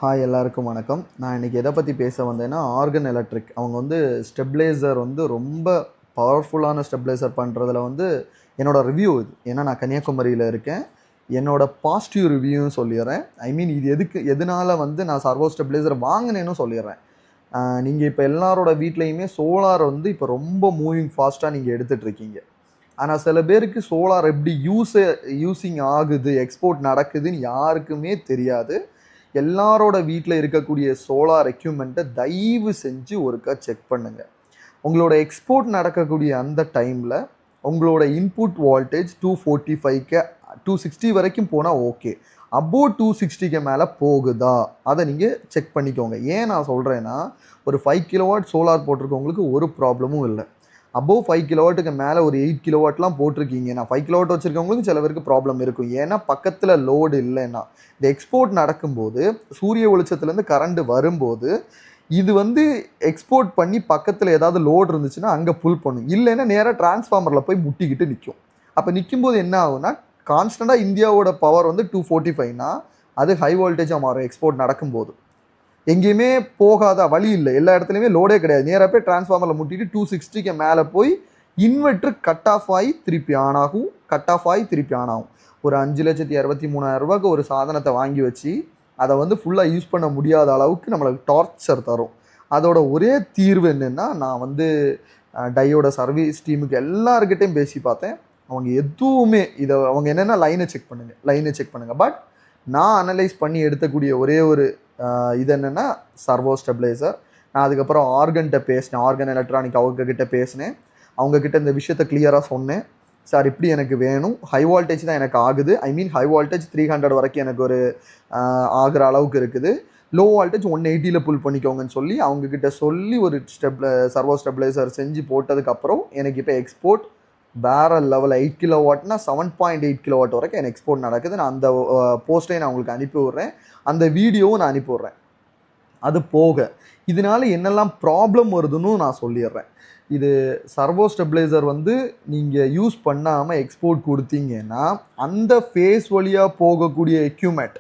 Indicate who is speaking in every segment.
Speaker 1: Hi எல்லாருக்கும் வணக்கம். நான் இன்றைக்கி எதை பற்றி பேச வந்தேன்னா, ஆர்கன் எலக்ட்ரிக் அவங்க வந்து ஸ்டெபிளைசர் வந்து ரொம்ப பவர்ஃபுல்லான ஸ்டெபிளைசர் பண்ணுறதுல வந்து என்னோடய ரிவ்யூ இது. ஏன்னா நான் கன்னியாகுமரியில் இருக்கேன். என்னோடய பாசிட்டிவ் ரிவ்யூவும் சொல்லிடுறேன். இது எதனால் வந்து நான் சர்வோ ஸ்டெபிளைசர் வாங்கினேன்னு சொல்லிடுறேன். நீங்கள் இப்போ எல்லாரோட வீட்லேயுமே சோலார் வந்து இப்போ ரொம்ப மூவிங் ஃபாஸ்ட்டாக நீங்கள் எடுத்துகிட்ருக்கீங்க. ஆனால் சில பேருக்கு சோலார் எப்படி யூஸிங் ஆகுது, எக்ஸ்போர்ட் நடக்குதுன்னு யாருக்குமே தெரியாது. எல்லாரோட வீட்டில் இருக்கக்கூடிய சோலார் எக்யூப்மெண்ட்டை தயவு செஞ்சு ஒருக்கா செக் பண்ணுங்கள். உங்களோட எக்ஸ்போர்ட் நடக்கக்கூடிய அந்த டைமில் உங்களோட இன்புட் வோல்டேஜ் 245க்கு 260 வரைக்கும் போனால் ஓகே. அபோவ் 260க்கு மேலே போகுதா அதை நீங்கள் செக் பண்ணிக்கோங்க. ஏன் நான் சொல்கிறேன்னா, ஒரு 5 கிலோவாட் சோலார் போட்டிருக்கவங்களுக்கு ஒரு ப்ராப்ளமும் இல்லை. அபோவ் 5 கிலோவாட்டுக்கு மேலே ஒரு 8 கிலோவாட்லாம் போட்டிருக்கீங்க. நான் 5 கிலோவாட் வச்சுருக்கவங்களுக்கு சில பேருக்கு ப்ராப்ளம் இருக்கும். ஏன்னா பக்கத்தில் லோடு இல்லைன்னா, இந்த எக்ஸ்போர்ட் நடக்கும்போது சூரிய வெளிச்சத்துலேருந்து கரண்ட் வரும்போது இது வந்து எக்ஸ்போர்ட் பண்ணி பக்கத்தில் ஏதாவது லோடு இருந்துச்சுன்னா அங்கே புல் பண்ணும். இல்லைன்னா நேராக டிரான்ஸ்ஃபார்மரில் போய் முட்டிக்கிட்டு நிற்கும். அப்போ நிற்கும்போது என்ன ஆகும்னா, கான்ஸ்டண்ட்டாக இந்தியாவோட பவர் வந்து 245னா அது ஹை வோல்டேஜாக மாறும். எக்ஸ்போர்ட் நடக்கும்போது எங்கேயுமே போகாத வழி இல்லை, எல்லா இடத்துலையுமே லோடே கிடையாது. நேராக போய் டிரான்ஸ்ஃபார்மரில் முட்டிட்டு 260க்கு மேலே போய் இன்வெர்ட்ரு கட் ஆஃப் ஆகி திருப்பி ஆன் ஆகும், கட் ஆஃப் ஆகி திருப்பி ஆன் ஆகும். ஒரு 5,63,000 ஒரு சாதனத்தை வாங்கி வச்சு அதை வந்து ஃபுல்லாக யூஸ் பண்ண முடியாத அளவுக்கு நம்மளுக்கு டார்ச்சர் தரும். அதோட ஒரே தீர்வு என்னென்னா, நான் வந்து டையோட சர்வீஸ் டீமுக்கு எல்லாருக்கிட்டையும் பேசி பார்த்தேன். அவங்க எதுவுமே அவங்க என்னென்னா லைனை செக் பண்ணுங்கள். பட் நான் அனலைஸ் பண்ணி எடுத்தக்கூடிய ஒரே ஒரு இது என்னென்னா சர்வோ ஸ்டெபிளைசர். நான் அதுக்கப்புறம் ஆர்கன்கிட்ட பேசினேன், ஆர்கன் எலக்ட்ரானிக் அவங்கக்கிட்ட பேசினேன். அவங்கக்கிட்ட இந்த விஷயத்தை கிளியராக சொன்னேன். சார் இப்படி எனக்கு வேணும், ஹை வால்டேஜ் தான் எனக்கு ஆகுது. ஹை வால்டேஜ் 300 வரைக்கும் எனக்கு ஒரு ஆகிற அளவுக்கு இருக்குது. லோ வால்டேஜ் 180ல் புல் பண்ணிக்கோங்கன்னு சொல்லி அவங்கக்கிட்ட சொல்லி ஒரு சர்வோ ஸ்டெபிளைசர் செஞ்சு போட்டதுக்கப்புறம் எனக்கு இப்போ எக்ஸ்போர்ட் வேறு லெவல் 8 கிலோவாட்னா 7.8 கிலோவாட் வரைக்கும் எனக்கு எக்ஸ்போர்ட் நடக்குது. நான் அந்த போஸ்ட்டையும் நான் உங்களுக்கு அனுப்பி விட்றேன், அந்த வீடியோவும் நான் அனுப்பி விட்றேன். அது போக இதனால் என்னெல்லாம் ப்ராப்ளம் வருதுன்னு நான் சொல்லிடுறேன். இது சர்வோ ஸ்டெபிளைசர் வந்து நீங்கள் யூஸ் பண்ணாமல் எக்ஸ்போர்ட் கொடுத்தீங்கன்னா அந்த ஃபேஸ் வழியாக போகக்கூடிய எக்யூப்மெண்ட்,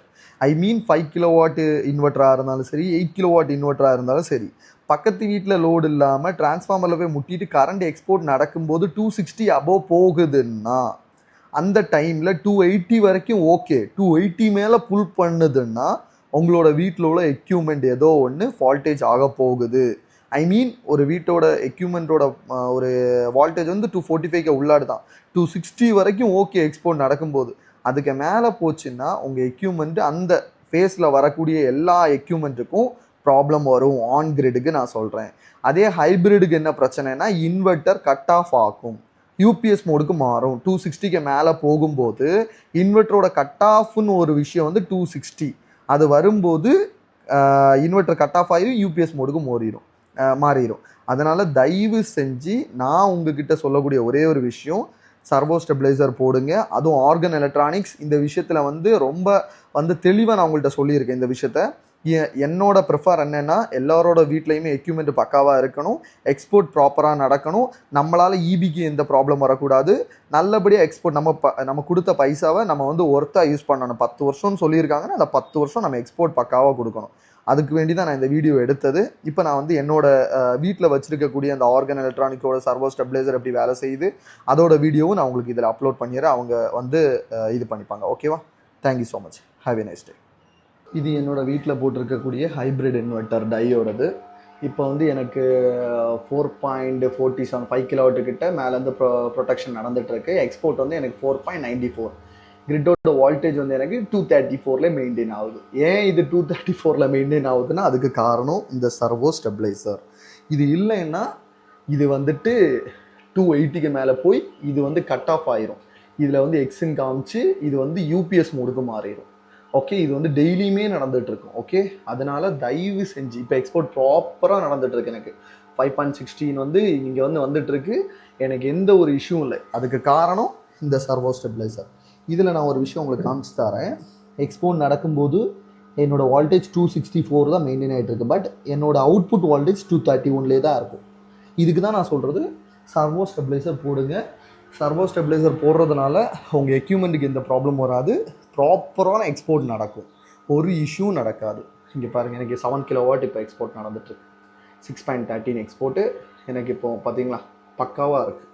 Speaker 1: 5 கிலோவாட் இன்வெர்ட்டராக இருந்தாலும் சரி, 8 கிலோவாட் இன்வெர்ட்டராக இருந்தாலும் சரி, பக்கத்து வீட்டில் லோடு இல்லாமல் டிரான்ஸ்ஃபார்மரில் போய் முட்டிட்டு கரண்ட் எக்ஸ்போர்ட் நடக்கும்போது 260 அபோவ் போகுதுன்னா அந்த டைமில் 280 வரைக்கும் ஓகே, 280 மேலே புல் பண்ணுதுன்னா உங்களோட வீட்டில் உள்ள எக்யூப்மெண்ட் ஏதோ ஒன்று வால்டேஜ் ஆக போகுது. ஒரு வீட்டோட எக்யூப்மெண்ட்டோட ஒரு வால்டேஜ் வந்து 245க்கு உள்ளாடு தான். 260 வரைக்கும் ஓகே எக்ஸ்போர்ட் நடக்கும்போது. அதுக்கு மேலே போச்சுன்னா உங்கள் எக்யூப்மெண்ட்டு அந்த ஃபேஸில் வரக்கூடிய எல்லா எக்யூப்மெண்ட்டுக்கும் ப்ராப்ளம் வரும். ஆன் கிரிடுக்கு நான் சொல்கிறேன். அதே ஹைப்ரிடுக்கு என்ன பிரச்சனைனா, இன்வெர்ட்டர் கட் ஆஃப் ஆகும், யூபிஎஸ் மோடுக்கு மாறும். 260க்கு மேலே போகும்போது இன்வெர்ட்டரோட கட் ஆஃப்னு ஒரு விஷயம் வந்து 260 அது வரும்போது இன்வெர்ட்டர் கட் ஆஃப் ஆகி யூபிஎஸ் மோடுக்கு மாறிடும். அதனால் தயவு செஞ்சு நான் உங்ககிட்ட சொல்லக்கூடிய ஒரே ஒரு விஷயம், சர்வோ ஸ்டெபிளைசர் போடுங்க. அதுவும் ஆர்கன் எலக்ட்ரானிக்ஸ் இந்த விஷயத்தில் வந்து ரொம்ப வந்து தெளிவாக நான் உங்கள்கிட்ட சொல்லியிருக்கேன். இந்த விஷயத்த என்னோட ப்ரிஃபர் என்னென்னா, எல்லாரோட வீட்லேயுமே எக்யூப்மெண்ட் பக்காவாக இருக்கணும், எக்ஸ்போர்ட் ப்ராப்பராக நடக்கணும், நம்மளால் இபிக்கு எந்த ப்ராப்ளம் வரக்கூடாது, நல்லபடியாக எக்ஸ்போர்ட் நம்ம கொடுத்த பைசாவை நம்ம வந்து ஒர்த்தாக யூஸ் பண்ணணும். 10 வருஷம்னு சொல்லியிருக்காங்கன்னா அந்த 10 வருஷம் நம்ம எக்ஸ்போர்ட் பக்காவாக கொடுக்கணும். அதுக்கு வேண்டி தான் நான் இந்த வீடியோ எடுத்தது. இப்போ நான் வந்து என்னோட வீட்டில் வச்சுருக்கக்கூடிய அந்த ஆர்கன் எலக்ட்ரானிக்கோட சர்வோ ஸ்டெபிளைசர் எப்படி வேலை செய்யுது அதோட வீடியோவும் நான் உங்களுக்கு இதில் அப்லோட் பண்ணிடுறேன். அவங்க வந்து இது பண்ணிப்பாங்க. ஓகேவா? Thank you so much. Have a nice day. இது என்னோடய வீட்டில் போட்டிருக்கக்கூடிய ஹைப்ரிட் இன்வெர்ட்டர் டையோடது. இப்போ வந்து எனக்கு 4.47 5 கிலோவாட்டுக்கிட்ட மேலேருந்து ப்ரொடெக்ஷன் நடந்துகிட்ருக்கு. எக்ஸ்போர்ட் வந்து எனக்கு 4.94. கிரிட்டோட வால்டேஜ் வந்து எனக்கு 234ல் மெயின்டைன் ஆகுது. ஏன் இது 234ல் மெயின்டைன் ஆகுதுன்னா அதுக்கு காரணம் இந்த சர்வோ ஸ்டெபிளைசர். இது இல்லைன்னா இது வந்துட்டு 280க்கு மேலே போய் இது வந்து கட் ஆஃப் ஆயிரும். இதில் வந்து எக்ஸின் காமிச்சு இது வந்து யூபிஎஸ் மோடுக்கு மாறிடும். ஓகே, இது வந்து டெய்லியுமே நடந்துகிட்ருக்கும். ஓகே, அதனால் தயவு செஞ்சு இப்போ எக்ஸ்போர்ட் ப்ராப்பராக நடந்துகிட்ருக்கு. எனக்கு 5.16 வந்து இங்கே வந்துட்டுருக்கு. எனக்கு எந்த ஒரு இஷ்யூவும் இல்லை. அதுக்கு காரணம் இந்த சர்வோ ஸ்டெபிளைசர். இதில் நான் ஒரு விஷயம் உங்களுக்கு காமிச்சு தரேன். எக்ஸ்போர்ட் நடக்கும்போது என்னோடய வால்டேஜ் 264 தான் மெயின்டைன் ஆகிட்டுருக்கு. பட் என்னோடய அவுட்புட் வால்டேஜ் 231லே தான் இருக்கும். இதுக்கு தான் நான் சொல்கிறது, சர்வோ ஸ்டெபிளைசர் போடுங்க. சர்வோ ஸ்டெபிளைசர் போடுறதுனால உங்கள் எக்யூப்மெண்ட்டுக்கு எந்த ப்ராப்ளம் வராது, ப்ராப்பரான எக்ஸ்போர்ட் நடக்கும், ஒரு இஷ்யூ நடக்காது. இங்கே பாருங்கள், எனக்கு 7 கிலோவாட் இப்போ எக்ஸ்போர்ட் நடந்துட்டுருக்கு. 6.13 எக்ஸ்போர்ட்டு எனக்கு இப்போ பார்த்தீங்களா பக்காவாக இருக்குது.